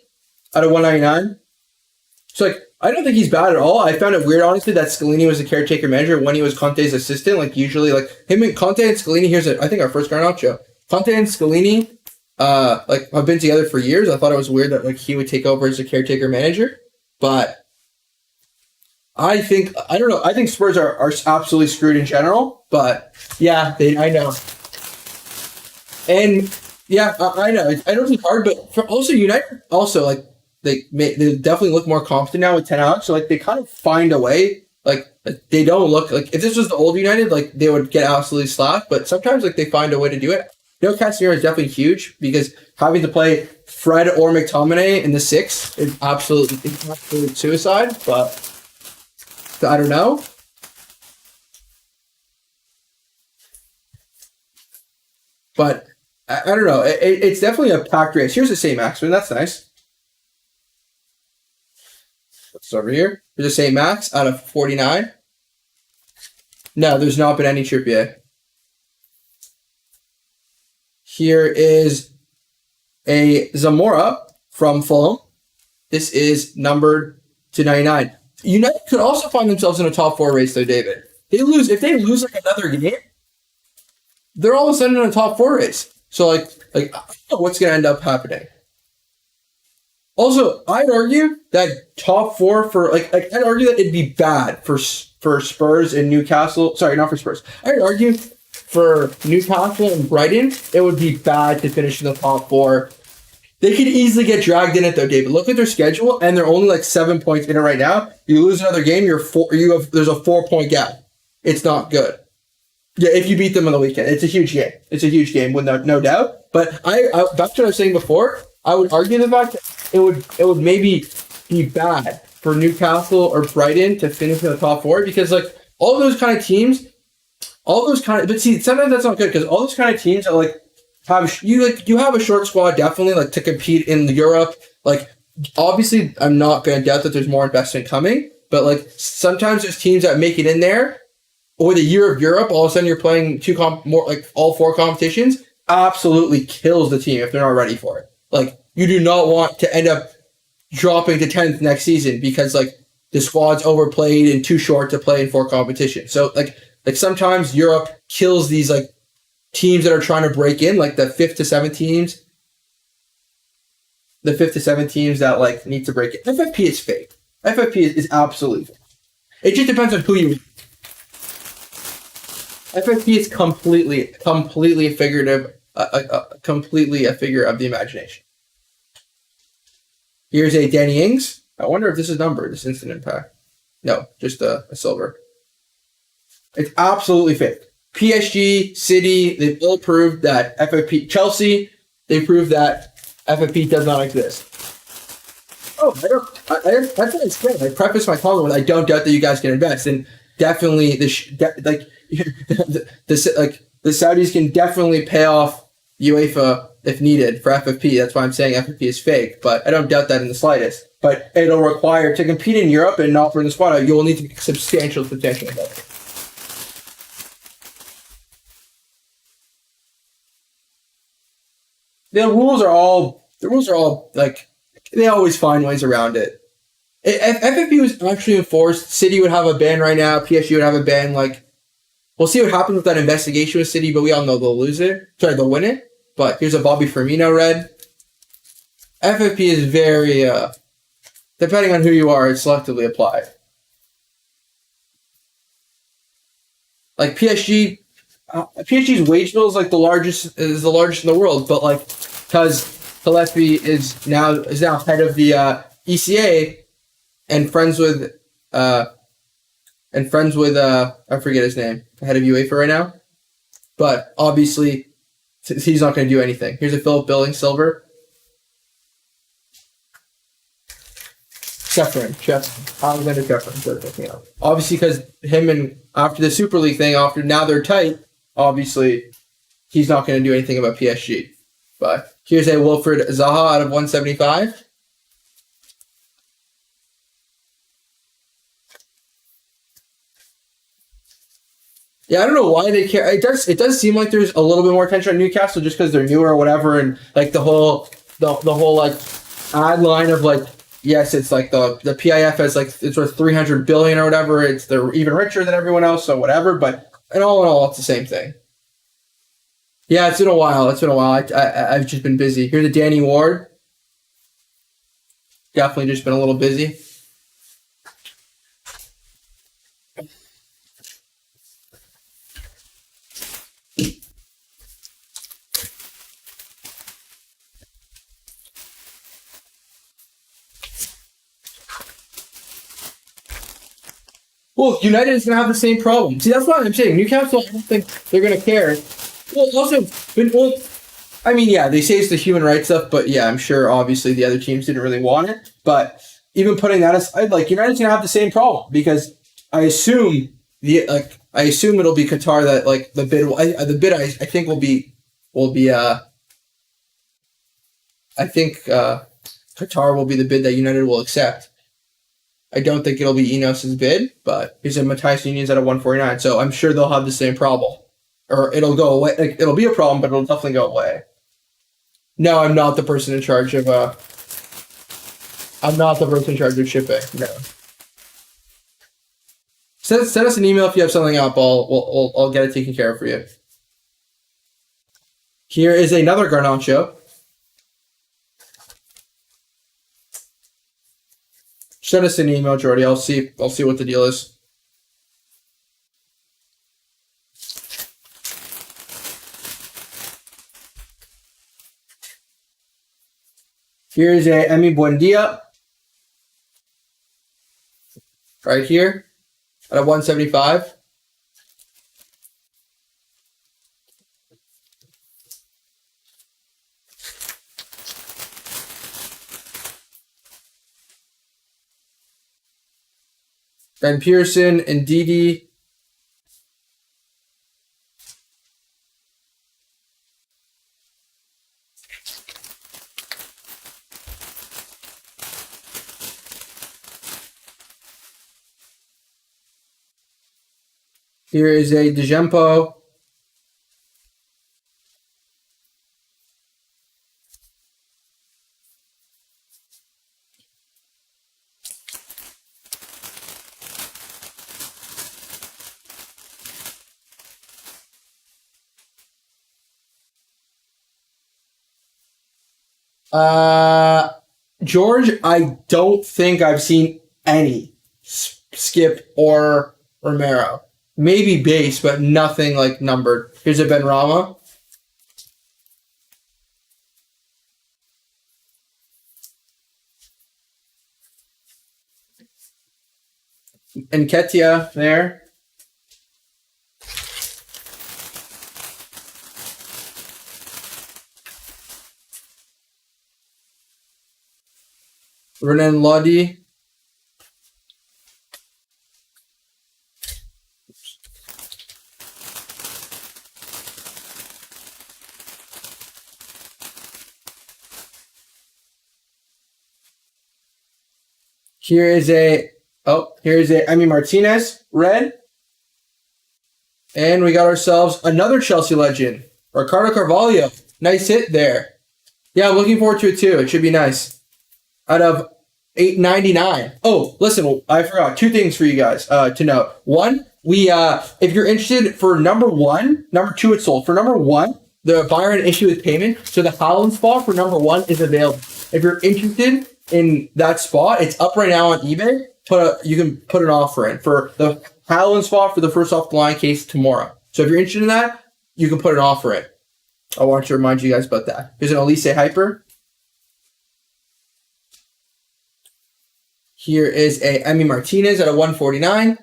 Out of 199. So like I don't think he's bad at all. I found it weird honestly that Scalini was the caretaker manager when he was Conte's assistant. Like usually like him and Conte and Scalini. I think our first Garnacho. Conte and Scalini like have been together for years. I thought it was weird that like he would take over as a caretaker manager, but I think Spurs are absolutely screwed in general, but yeah, I know. And yeah, I know. I know it's hard, but also United also like they definitely look more confident now with Ten Hag, so like they kind of find a way. Like they don't look like if this was the old United, like they would get absolutely slapped, but sometimes like they find a way to do it. Casemiro is definitely huge because having to play Fred or McTominay in the 6 is absolute suicide, but I don't know. But I don't know. It's definitely a packed race. Here's the same Maxman. That's nice. What's over here? There's a St. Max out of 49. No, there's not been any Trippier. Here is a Zamora from Fulham. This is numbered to 99. United could also find themselves in a top 4 race, though, David. If they lose like another game, they're all of a sudden in a top 4 race. So like I don't know what's going to end up happening. Also, I'd argue that top 4 for I'd argue that it'd be bad for Spurs and Newcastle. Sorry, not for Spurs. I'd argue for Newcastle and Brighton, it would be bad to finish in the top 4. They could easily get dragged in it though, David. Look at their schedule, and they're only like 7 points in it right now. You lose another game, there's a 4-point gap. It's not good. Yeah, if you beat them on the weekend, it's a huge game. It's a huge game, no doubt. But I back to what I was saying before. I would argue the fact that it would maybe be bad for Newcastle or Brighton to finish in the top 4 because like all those kind of teams, but see sometimes that's not good because all those kind of teams are like. You have a short squad definitely like to compete in Europe. Like obviously, I'm not going to doubt that there's more investment coming, but like sometimes there's teams that make it in there. Or the year of Europe, all of a sudden you're playing all 4 competitions. Absolutely kills the team if they're not ready for it. Like you do not want to end up dropping to 10th next season because like the squad's overplayed and too short to play in 4 competitions. So like sometimes Europe kills these like. Teams that are trying to break in, like the 5th to 7th teams. The 5th to 7th teams that like need to break in. FFP is fake. FFP is absolutely fake. It just depends on who you. FFP is completely figurative, completely a figure of the imagination. Here's a Danny Ings. I wonder if this is numbered. This instant impact. No, just a silver. It's absolutely fake. PSG, City, they've all proved that FFP. Chelsea, they proved that FFP does not exist. Oh, that's what I said. I preface my comment with I don't doubt that you guys can invest, and definitely the Saudis can definitely pay off UEFA if needed for FFP. That's why I'm saying FFP is fake, but I don't doubt that in the slightest. But it'll require to compete in Europe and not for the squad. You will need to be substantial investment. The rules are all like they always find ways around it. If FFP was actually enforced, City would have a ban right now. PSG would have a ban. Like we'll see what happens with that investigation with City, but we all know they'll lose it. Sorry, they'll win it. But here's a Bobby Firmino red. FFP is very depending on who you are, it's selectively applied. Like PSG's wage bill is like the largest in the world, but like because Gillespie is now head of the ECA and friends with I forget his name, head of UEFA right now, but obviously he's not going to do anything. Here's a Philip Billing silver. Alexander Sheffrin. Obviously, because him and after the Super League thing, now they're tight. Obviously, he's not going to do anything about PSG. But here's a Wilfred Zaha out of 175. Yeah, I don't know why they care. It does seem like there's a little bit more attention on Newcastle just because they're newer or whatever, and like the whole like ad line of like yes, it's like the PIF has like it's worth 300 billion or whatever. They're even richer than everyone else, so whatever. But in all, it's the same thing. Yeah, it's been a while. It's been a while. I've just been busy. Here's the Danny Ward. Definitely just been a little busy. Well, United is going to have the same problem. See, that's what I'm saying. Newcastle, I don't think they're going to care. Well, also, I mean, yeah, they say it's the human rights stuff, but yeah, I'm sure obviously the other teams didn't really want it. But even putting that aside, like United's going to have the same problem because I assume it'll be Qatar that like the bid. The bid I think will be I think Qatar will be the bid that United will accept. I don't think it'll be Enos's bid, but he said Matthias Nunez at a 149, so I'm sure they'll have the same problem. Or it'll go away. Like, it'll be a problem, but it'll definitely go away. No, I'm not the person in charge of I'm not the person in charge of shipping. No. Send us an email if you have something up. I'll get it taken care of for you. Here is another Garnacho. Send us an email, Jordy. I'll see what the deal is. Here's a Emi Buendia. Right here at a 175. Ben Pearson and Didi. Here is a DeJempo. George, I don't think I've seen any Skip or Romero. Maybe base, but nothing like numbered. Here's a Ben Rama. And Ketia there. Renan Lodi. Here's a Emi Martinez, red. And we got ourselves another Chelsea legend, Ricardo Carvalho. Nice hit there. Yeah, I'm looking forward to it too. It should be nice. Out of 899. Oh, listen, I forgot two things for you guys to note. One, if you're interested for number two it's sold. For number one, the buyer had an issue with payment, so the Haaland spot for number one is available. If you're interested in that spot, it's up right now on eBay. You can put an offer in for the Haaland spot for the first off the line case tomorrow. So if you're interested in that, you can put an offer in. I want to remind you guys about that. Here's an Elise Hyper. Here is a Emi Martinez at a 149.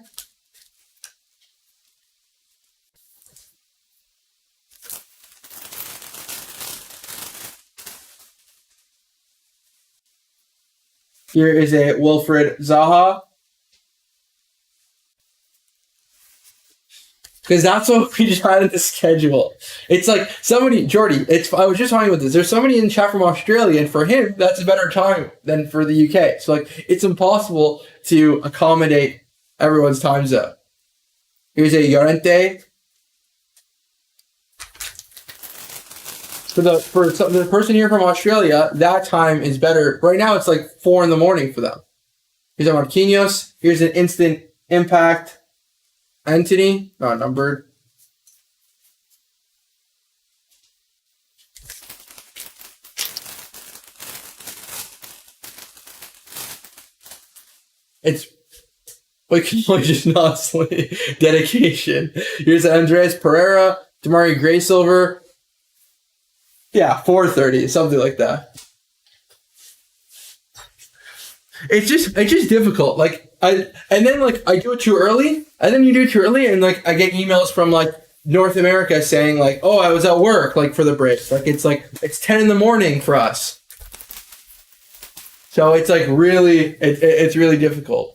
Here is a Wilfred Zaha. Because that's what we just had in the schedule. It's like somebody, Jordy, I was just talking about this. There's somebody in the chat from Australia, and for him, that's a better time than for the UK. So, like, it's impossible to accommodate everyone's time zone. Here's a Llorente the person here from Australia, that time is better. Right now, it's like 4 in the morning for them. Here's a Marquinhos. Here's an instant impact. Anthony, not numbered. It's like just not dedication. Here's Andreas Pereira, Damari Gray Silver. Yeah, 430, something like that. It's just difficult. Like I do it too early, and then you do it too early, and like I get emails from like North America saying like, oh, I was at work like for the break. Like it's 10 in the morning for us. So it's like really it's really difficult.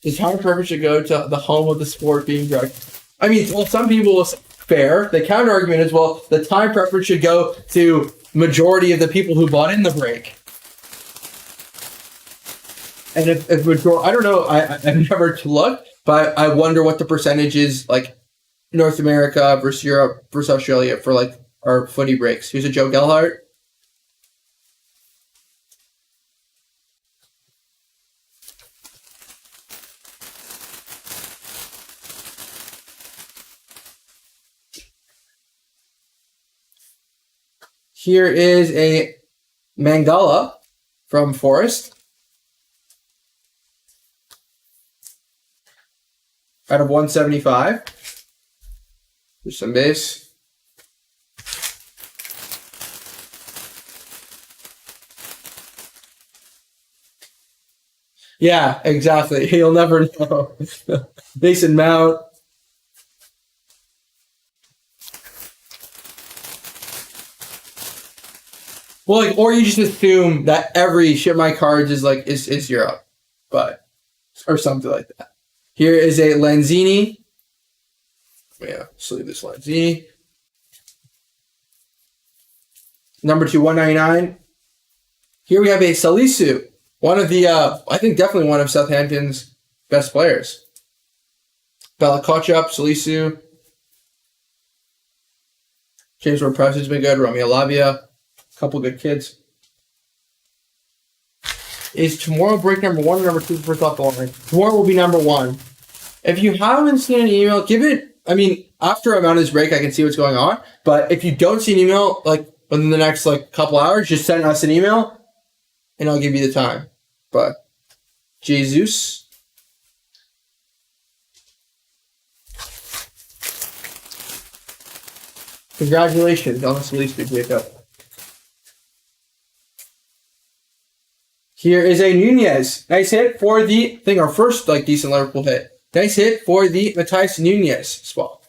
The time preference should go to the home of the sport being drugged. I mean, well, some people will say fair. The counter argument is, well, the time preference should go to majority of the people who bought in the break. And if majority, I don't know, I've never looked, but I wonder what the percentage is like North America versus Europe versus Australia for like our footy breaks. Here's a Joe Gellhart. Here is a Mangala from Forest. Out of 175. There's some base. Yeah, exactly. You'll never know. Mason Mount. Well, like, or you just assume that every ship my cards is Europe, but or something like that. Here is a Lanzini. Yeah, let's leave this Lanzini. Number 2, 199. Here we have a Salisu, one of the I think definitely one of Southampton's best players. Bella Kochap, Salisu. James Ward-Prowse has been good. Romeo Lavia. Couple good kids. Is tomorrow break number 1 or number 2 first off the line? Tomorrow will be number 1. If you haven't seen an email, give it. I mean, after I'm on this break, I can see what's going on. But if you don't see an email, like within the next like couple hours, just send us an email, and I'll give you the time. But Jesus. Congratulations on this release, Jacob. Here is a Nunez. Nice hit for the thing. Our first like decent Liverpool hit. Nice hit for the Matthias Nunez spot.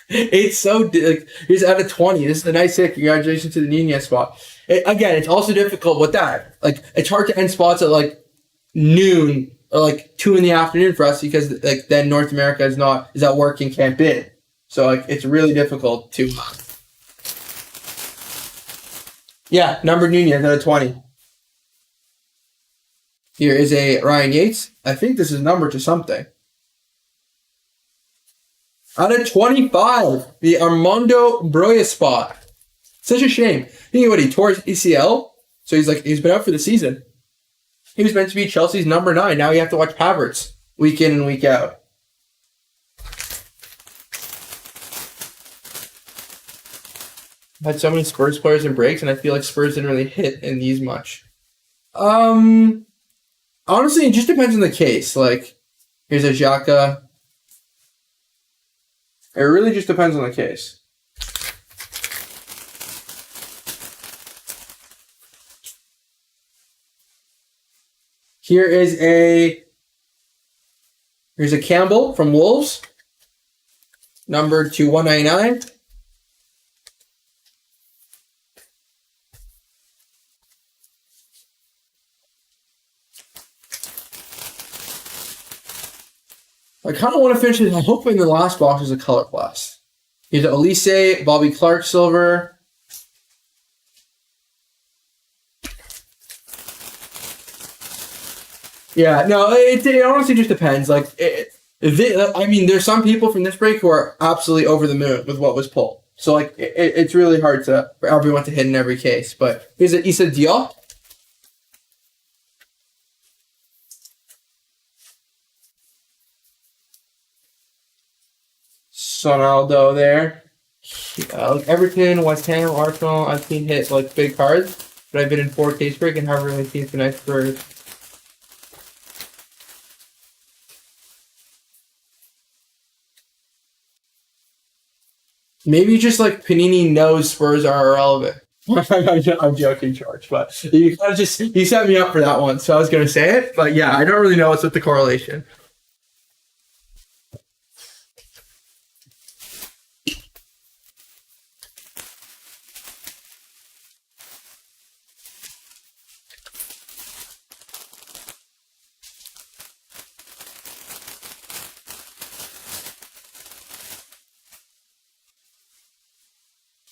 It's so like he's out of 20. This is a nice hit. Congratulations to the Nunez spot. Again, it's also difficult with that. Like it's hard to end spots at like noon or like 2 in the afternoon for us because like then North America is at work and can't bid. So like it's really difficult to. Yeah, number Nunez out of 20. Here is a Ryan Yates. I think this is numbered to something. Out of 25, the Armando Broya spot. Such a shame. Think what he tore his ACL, so he's been out for the season. He was meant to be Chelsea's number 9. Now you have to watch Havertz week in and week out. I've had so many Spurs players in breaks, and I feel like Spurs didn't really hit in these much. Honestly, it just depends on the case. Like, here's a Xhaka. It really just depends on the case. Here's a Campbell from Wolves. Numbered to 199. I kind of want to finish it. I'm hoping the last box is a color blast. Here's Elise, Bobby Clark silver. Yeah, no, it honestly just depends. Like, I mean, there's some people from this break who are absolutely over the moon with what was pulled. So, like, it's really hard for everyone to hit in every case. But here's a Issa Diop. Sonaldo there. Everton, West Ham, Arsenal. I've seen hit like big cards, but I've been in 4 case break and haven't really seen some nice birds. Maybe just like Panini knows Spurs are irrelevant. I'm joking, George, but you kind of you set me up for that one, so I was gonna say it, but yeah, I don't really know what's with the correlation.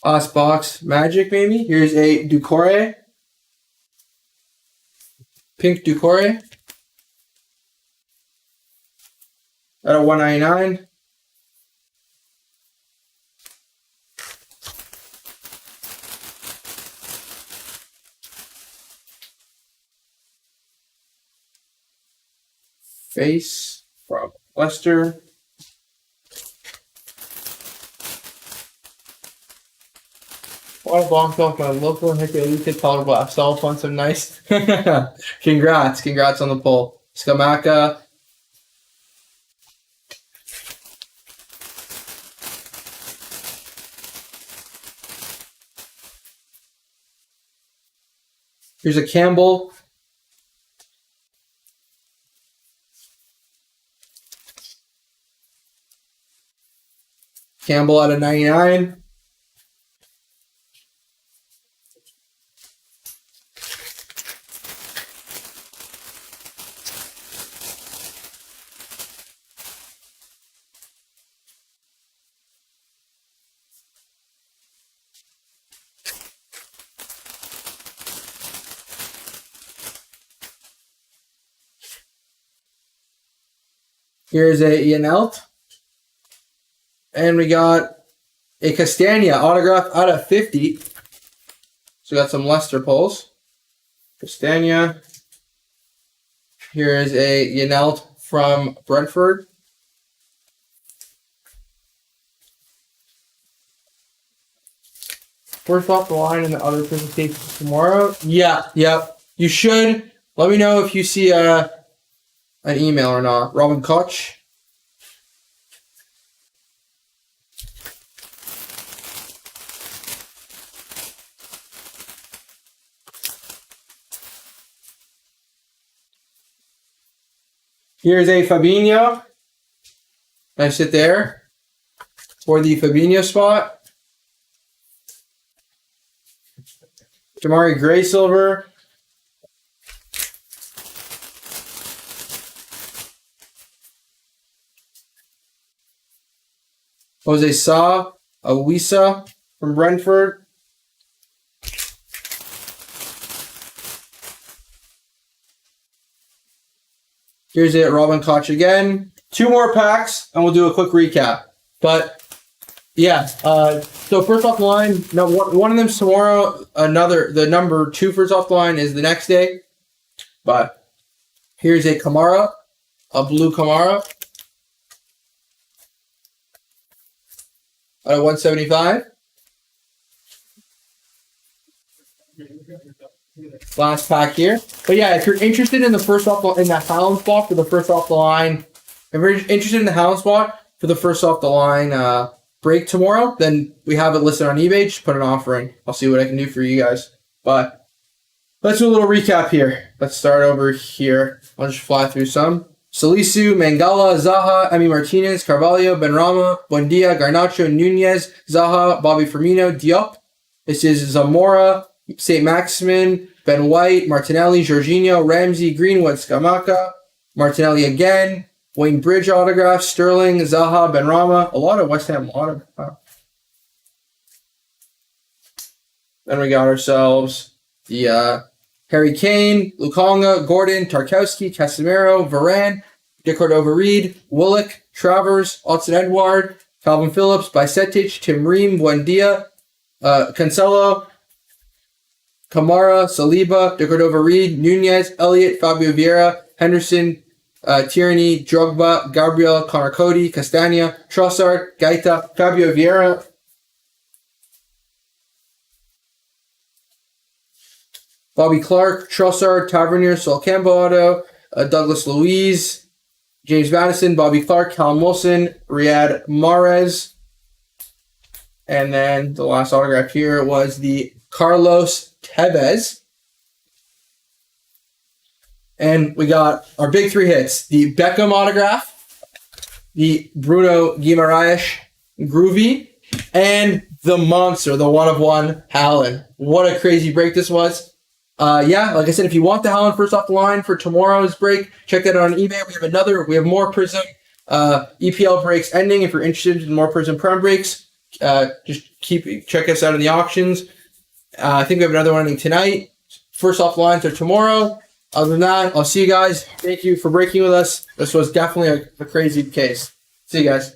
Last box Magic, maybe. Here's a Ducore. Pink Ducore. At a 199. Face from Leicester. Water bomb off my local and hit the elite color blast. All fun, some nice. Congrats on the pull. Skamaka. Here's a Campbell. Campbell out of 99. Here's a Yanelt. And we got a Castagna autograph out of 50. So we got some Leicester pulls. Castagna. Here's a Yanelt from Brentford. First off the line in the other presentations tomorrow. Yeah, yep. You should. Let me know if you see an email or not. Robin Koch. Here's a Fabinho. Nice sit there for the Fabinho spot. Jamari Gray Silver. Jose Sa, Awisa from Brentford. Here's it, Robin Koch again. 2 more packs, and we'll do a quick recap. But, yeah, so first off the line, no, one of them's tomorrow. The number 2 first off the line is the next day. But here's a Kamara, a blue Kamara. At 175. Last pack here. But yeah, if you're interested in the first off the Haaland spot for the first off the line, if you're interested in the Haaland spot for the first off the line break tomorrow, then we have it listed on eBay. Just put an offer in. I'll see what I can do for you guys. But let's do a little recap here. Let's start over here. I'll just fly through some. Salisu, Mangala, Zaha, Emi Martinez, Carvalho, Benrahma, Buendia, Garnacho, Nunez, Zaha, Bobby Firmino, Diop. This is Zamora, St. Maximin, Ben White, Martinelli, Jorginho, Ramsey, Greenwood, Scamacca, Martinelli again, Wayne Bridge autograph, Sterling, Zaha, Benrahma, a lot of West Ham autograph. Then we got ourselves the Harry Kane, Lukonga, Gordon, Tarkowski, Casemiro, Varane, De Cordova-Reed, Willock, Travers, Alton-Edward, Calvin Phillips, Bicetic, Tim Ream, Buendia, Cancelo, Kamara, Saliba, De Cordova-Reed, Nunez, Elliott, Fabio Vieira, Henderson, Tierney, Drogba, Gabriel, Connor Cody, Castagna, Trossard, Gaeta, Fabio Vieira, Bobby Clark, Trossard, Tavernier, Sol Campbell Auto, Douglas Luiz, James Madison, Bobby Clark, Callum Wilson, Riyad Mahrez. And then the last autograph here was the Carlos Tevez. And we got our big three hits. The Beckham autograph, the Bruno Guimaraes Groovy, and the monster, the one-of-one Haaland. What a crazy break this was. Yeah, like I said, if you want the Haaland first off the line for tomorrow's break, check that out on eBay. We have more Prizm EPL breaks ending. If you're interested in more Prizm Prem breaks, just check us out in the auctions. I think we have another one ending tonight. First off the lines are tomorrow. Other than that, I'll see you guys. Thank you for breaking with us. This was definitely a crazy case. See you guys.